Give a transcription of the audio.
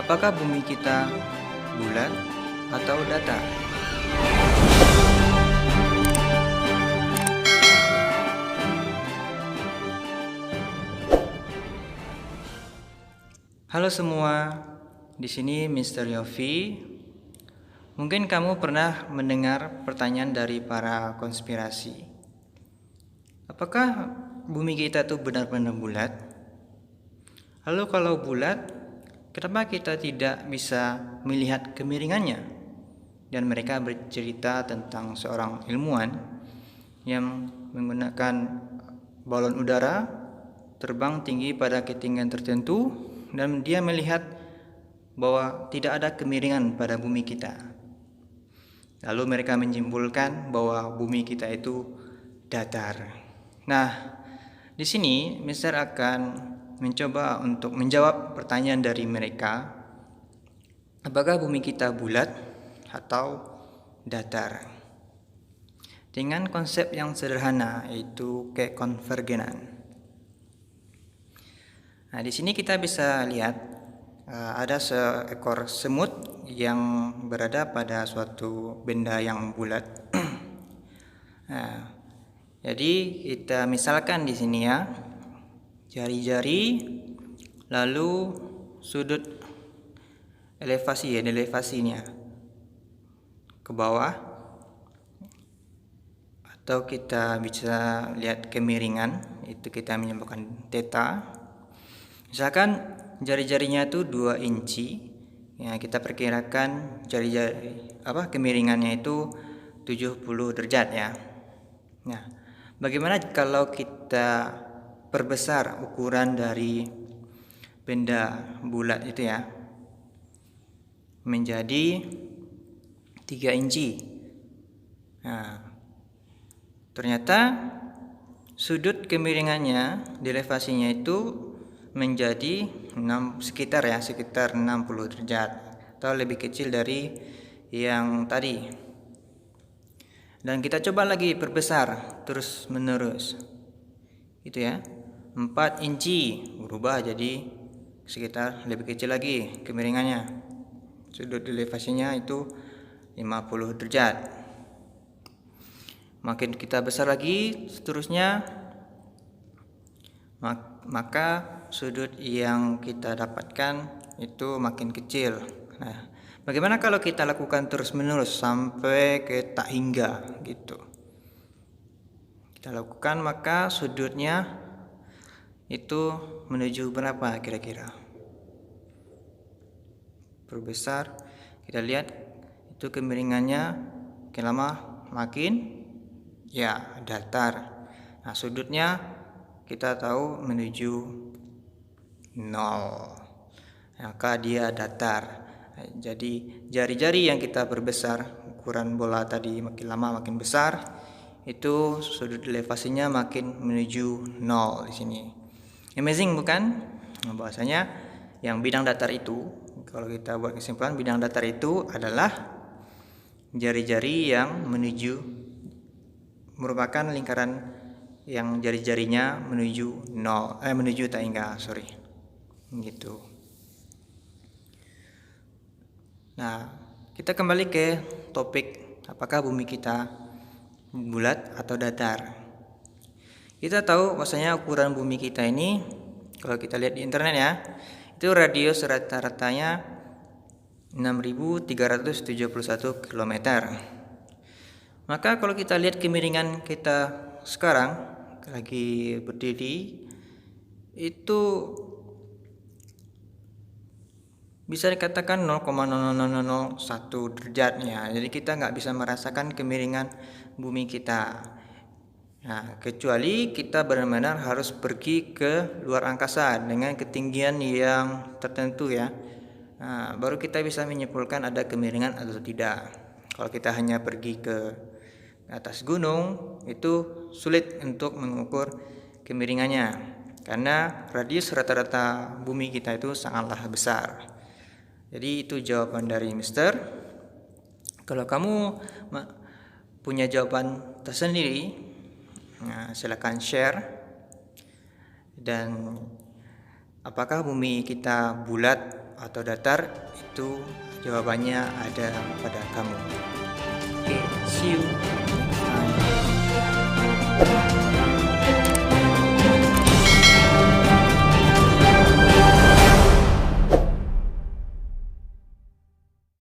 Apakah bumi kita bulat atau datar? Halo semua, di sini Mr. Yofi. Mungkin kamu pernah mendengar pertanyaan dari para konspirasi. Apakah bumi kita itu benar-benar bulat? Lalu kalau bulat, kenapa kita tidak bisa melihat kemiringannya? Dan mereka bercerita tentang seorang ilmuwan yang menggunakan balon udara terbang tinggi pada ketinggian tertentu, dan dia melihat bahwa tidak ada kemiringan pada bumi kita. Lalu mereka menyimpulkan bahwa bumi kita itu datar. Nah, di sini Mister akan mencoba untuk menjawab pertanyaan dari mereka. Apakah bumi kita bulat atau datar? Dengan konsep yang sederhana, yaitu kekonvergenan. Nah, di sini kita bisa lihat ada seekor semut yang berada pada suatu benda yang bulat. Nah, jadi kita misalkan di sini ya, jari-jari, lalu sudut elevasinya ke bawah, atau kita bisa lihat kemiringan, itu kita menyebutkan theta. Misalkan jari-jarinya itu 2 inci, ya kita perkirakan kemiringannya itu 70 derajat ya. Nah, bagaimana kalau kita perbesar ukuran dari benda bulat itu ya, menjadi 3 inci. Nah, ternyata sudut kemiringannya di elevasinya itu menjadi sekitar 60 derajat atau lebih kecil dari yang tadi. Dan kita coba lagi perbesar terus menerus. Itu ya. 4 inci berubah jadi sekitar lebih kecil lagi kemiringannya. Sudut elevasinya itu 50 derajat. Makin kita besar lagi seterusnya, maka sudut yang kita dapatkan itu makin kecil. Nah, bagaimana kalau kita lakukan terus-menerus sampai ke tak hingga gitu? Kita lakukan, maka sudutnya itu menuju berapa kira-kira? Perbesar, kita lihat itu kemiringannya makin lama makin ya datar. Nah, sudutnya kita tahu menuju 0, maka dia datar. Jadi jari-jari yang kita perbesar, ukuran bola tadi makin lama makin besar, itu sudut elevasinya makin menuju 0 di sini. Amazing bukan? Nah, bahwasanya yang bidang datar itu, kalau kita buat kesimpulan, bidang datar itu adalah jari-jari yang merupakan lingkaran yang jari-jarinya menuju tak hingga, gitu. Nah, kita kembali ke topik, apakah bumi kita bulat atau datar. Kita tahu bahwasanya ukuran bumi kita ini, kalau kita lihat di internet ya, itu radius rata-ratanya 6.371 km. Maka kalau kita lihat kemiringan kita sekarang lagi berdiri, itu bisa dikatakan 0,00001 derajat ya. Jadi kita nggak bisa merasakan kemiringan bumi kita. Nah, kecuali kita benar-benar harus pergi ke luar angkasa dengan ketinggian yang tertentu ya. Nah, baru kita bisa menyimpulkan ada kemiringan atau tidak. Kalau kita hanya pergi ke atas gunung, itu sulit untuk mengukur kemiringannya, karena radius rata-rata bumi kita itu sangatlah besar. Jadi itu jawaban dari Mister. Kalau kamu punya jawaban tersendiri, nah, silakan share. Dan apakah bumi kita bulat atau datar, itu jawabannya ada pada kamu. Oke, see you.